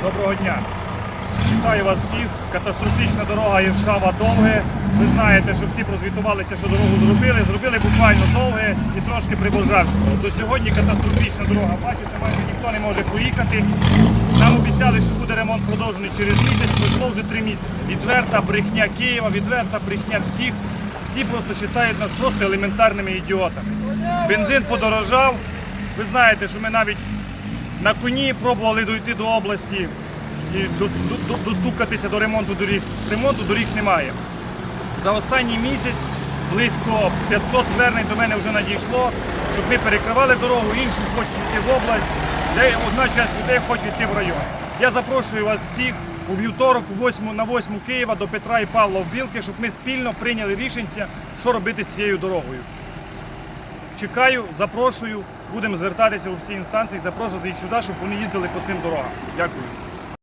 Доброго дня. Вітаю вас всіх. Катастрофічна дорога Іршава-Довге. Ви знаєте, що всі прозвітувалися, що дорогу зробили. Зробили буквально Довге і трошки Приболжарського. До сьогодні катастрофічна дорога. Бачите, майже ніхто не може проїхати. Нам обіцяли, що буде ремонт продовжений через місяць. Пройшло вже 3 місяці. Відверта брехня Києва, відверта брехня всіх. Всі просто вважають нас просто елементарними ідіотами. Бензин подорожав. Ви знаєте, що ми навіть на коні пробували дійти до області і достукатися до ремонту доріг. Ремонту доріг немає. За останній місяць близько 500 звернень до мене вже надійшло, щоб ми перекривали дорогу, інші хочуть йти в область, де одна частина людей хоче йти в район. Я запрошую вас всіх у вівторок на 8 Києва до Петра і Павла в Білки, щоб ми спільно прийняли рішення, що робити з цією дорогою. Чекаю, запрошую, будемо звертатися у всі інстанції, запрошувати їх сюди, щоб вони їздили по цим дорогам. Дякую.